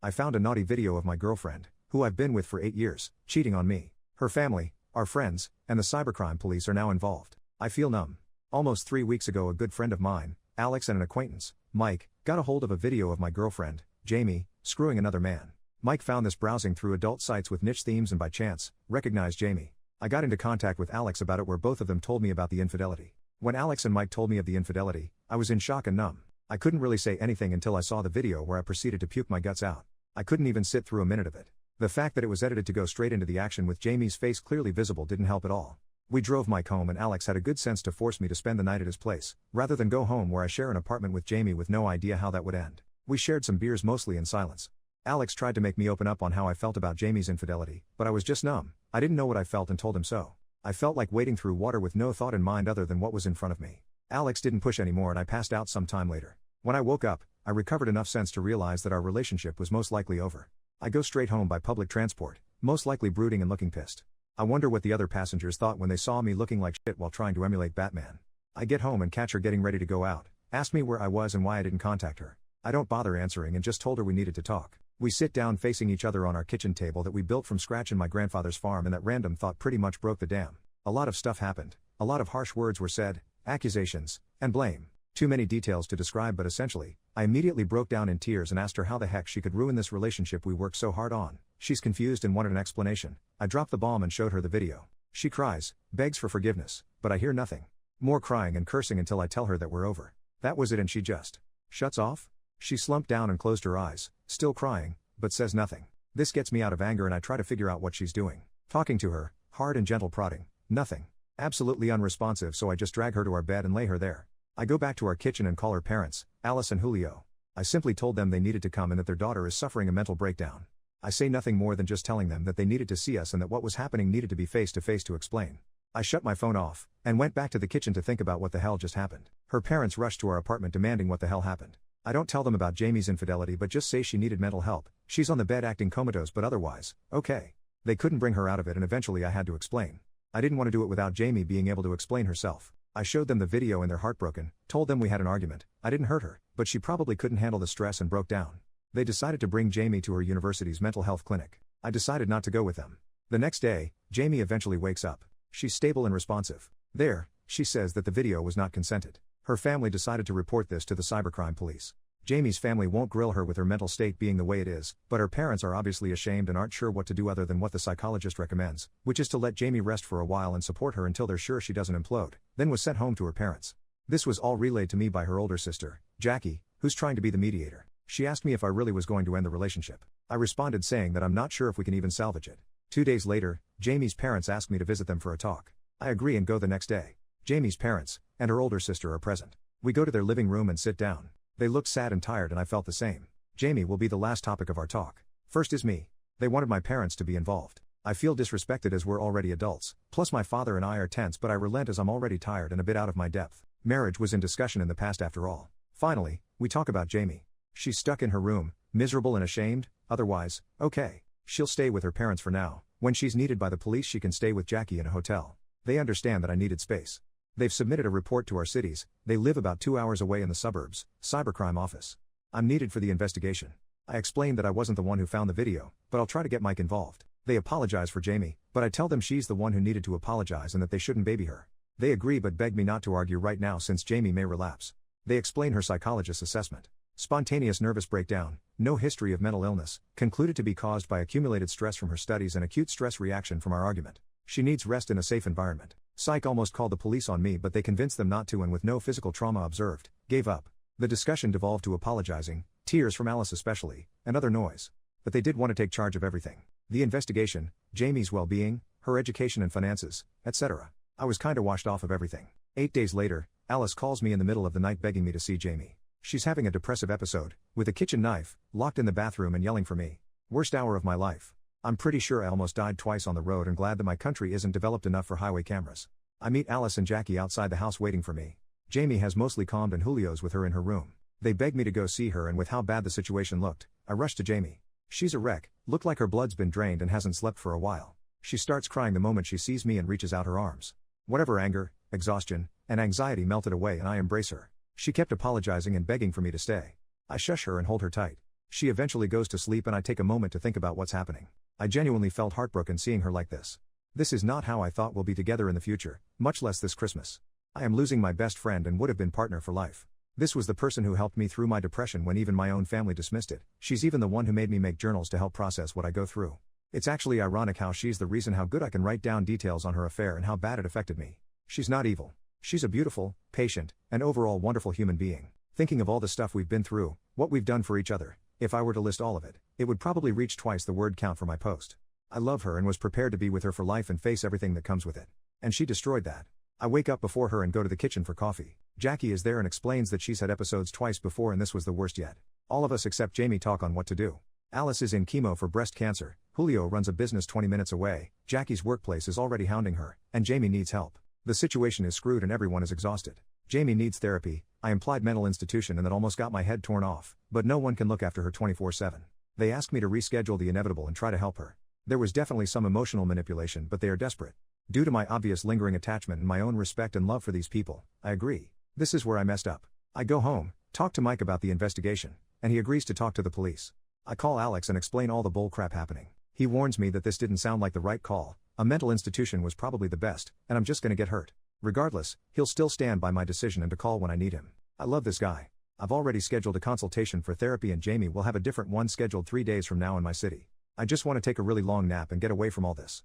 I found a naughty video of my girlfriend, who I've been with for 8 years, cheating on me. Her family, our friends, and the cybercrime police are now involved. I feel numb. Almost 3 weeks ago, a good friend of mine, Alex, and an acquaintance, Mike, got a hold of a video of my girlfriend, Jamie, screwing another man. Mike found this browsing through adult sites with niche themes and by chance, recognized Jamie. I got into contact with Alex about it, where both of them told me about the infidelity. When Alex and Mike told me of the infidelity, I was in shock and numb. I couldn't really say anything until I saw the video, where I proceeded to puke my guts out. I couldn't even sit through a minute of it. The fact that it was edited to go straight into the action with Jamie's face clearly visible didn't help at all. We drove Mike home, and Alex had a good sense to force me to spend the night at his place, rather than go home where I share an apartment with Jamie with no idea how that would end. We shared some beers, mostly in silence. Alex tried to make me open up on how I felt about Jamie's infidelity, but I was just numb. I didn't know what I felt and told him so. I felt like wading through water with no thought in mind other than what was in front of me. Alex didn't push anymore, and I passed out some time later. When I woke up, I recovered enough sense to realize that our relationship was most likely over. I go straight home by public transport, most likely brooding and looking pissed. I wonder what the other passengers thought when they saw me looking like shit while trying to emulate Batman. I get home and catch her getting ready to go out, asked me where I was and why I didn't contact her. I don't bother answering and just told her we needed to talk. We sit down facing each other on our kitchen table that we built from scratch in my grandfather's farm, and that random thought pretty much broke the dam. A lot of stuff happened, a lot of harsh words were said, accusations, and blame. Too many details to describe, but essentially, I immediately broke down in tears and asked her how the heck she could ruin this relationship we worked so hard on. She's confused and wanted an explanation. I dropped the bomb and showed her the video. She cries, begs for forgiveness, but I hear nothing. More crying and cursing until I tell her that we're over. That was it, and she just shuts off? She slumped down and closed her eyes, still crying, but says nothing. This gets me out of anger, and I try to figure out what she's doing. Talking to her, hard and gentle prodding, nothing. Absolutely unresponsive, so I just drag her to our bed and lay her there. I go back to our kitchen and call her parents, Alice and Julio. I simply told them they needed to come and that their daughter is suffering a mental breakdown. I say nothing more than just telling them that they needed to see us and that what was happening needed to be face to face to explain. I shut my phone off, and went back to the kitchen to think about what the hell just happened. Her parents rushed to our apartment demanding what the hell happened. I don't tell them about Jamie's infidelity, but just say she needed mental help. She's on the bed acting comatose, but otherwise, okay. They couldn't bring her out of it, and eventually I had to explain. I didn't want to do it without Jamie being able to explain herself. I showed them the video and they're heartbroken, told them we had an argument. I didn't hurt her, but she probably couldn't handle the stress and broke down. They decided to bring Jamie to her university's mental health clinic. I decided not to go with them. The next day, Jamie eventually wakes up. She's stable and responsive. There, she says that the video was not consented. Her family decided to report this to the cybercrime police. Jamie's family won't grill her with her mental state being the way it is, but her parents are obviously ashamed and aren't sure what to do other than what the psychologist recommends, which is to let Jamie rest for a while and support her until they're sure she doesn't implode, then was sent home to her parents. This was all relayed to me by her older sister, Jackie, who's trying to be the mediator. She asked me if I really was going to end the relationship. I responded saying that I'm not sure if we can even salvage it. 2 days later, Jamie's parents asked me to visit them for a talk. I agree and go the next day. Jamie's parents, and her older sister are present. We go to their living room and sit down. They looked sad and tired, and I felt the same. Jamie will be the last topic of our talk. First is me. They wanted my parents to be involved. I feel disrespected as we're already adults, plus my father and I are tense, but I relent as I'm already tired and a bit out of my depth. Marriage was in discussion in the past after all. Finally, we talk about Jamie. She's stuck in her room, miserable and ashamed, otherwise, okay. She'll stay with her parents for now. When she's needed by the police, she can stay with Jackie in a hotel. They understand that I needed space. They've submitted a report to our cities. They live about 2 hours away in the suburbs, cybercrime office. I'm needed for the investigation. I explained that I wasn't the one who found the video, but I'll try to get Mike involved. They apologize for Jamie, but I tell them she's the one who needed to apologize and that they shouldn't baby her. They agree but beg me not to argue right now since Jamie may relapse. They explain her psychologist's assessment. Spontaneous nervous breakdown, no history of mental illness, concluded to be caused by accumulated stress from her studies and acute stress reaction from our argument. She needs rest in a safe environment. Psych almost called the police on me, but they convinced them not to, and with no physical trauma observed, gave up. The discussion devolved to apologizing, tears from Alice especially, and other noise. But they did want to take charge of everything. The investigation, Jamie's well-being, her education and finances, etc. I was kinda washed off of everything. 8 days later, Alice calls me in the middle of the night begging me to see Jamie. She's having a depressive episode, with a kitchen knife, locked in the bathroom and yelling for me. Worst hour of my life. I'm pretty sure I almost died twice on the road and glad that my country isn't developed enough for highway cameras. I meet Alice and Jackie outside the house waiting for me. Jamie has mostly calmed and Julio's with her in her room. They beg me to go see her, and with how bad the situation looked, I rush to Jamie. She's a wreck, looked like her blood's been drained and hasn't slept for a while. She starts crying the moment she sees me and reaches out her arms. Whatever anger, exhaustion, and anxiety melted away and I embrace her. She kept apologizing and begging for me to stay. I shush her and hold her tight. She eventually goes to sleep and I take a moment to think about what's happening. I genuinely felt heartbroken seeing her like this. This is not how I thought we'll be together in the future, much less this Christmas. I am losing my best friend and would have been partner for life. This was the person who helped me through my depression when even my own family dismissed it. She's even the one who made me make journals to help process what I go through. It's actually ironic how she's the reason how good I can write down details on her affair and how bad it affected me. She's not evil. She's a beautiful, patient, and overall wonderful human being. Thinking of all the stuff we've been through, what we've done for each other, if I were to list all of it, it would probably reach twice the word count for my post. I love her and was prepared to be with her for life and face everything that comes with it. And she destroyed that. I wake up before her and go to the kitchen for coffee. Jackie is there and explains that she's had episodes twice before and this was the worst yet. All of us except Jamie talk on what to do. Alice is in chemo for breast cancer, Julio runs a business 20 minutes away, Jackie's workplace is already hounding her, and Jamie needs help. The situation is screwed and everyone is exhausted. Jamie needs therapy. I implied mental institution and that almost got my head torn off, but no one can look after her 24/7. They asked me to reschedule the inevitable and try to help her. There was definitely some emotional manipulation, but they are desperate. Due to my obvious lingering attachment and my own respect and love for these people, I agree. This is where I messed up. I go home, talk to Mike about the investigation, and he agrees to talk to the police. I call Alex and explain all the bullcrap happening. He warns me that this didn't sound like the right call, a mental institution was probably the best, and I'm just gonna get hurt. Regardless, he'll still stand by my decision and to call when I need him. I love this guy. I've already scheduled a consultation for therapy and Jamie will have a different one scheduled 3 days from now in my city. I just want to take a really long nap and get away from all this.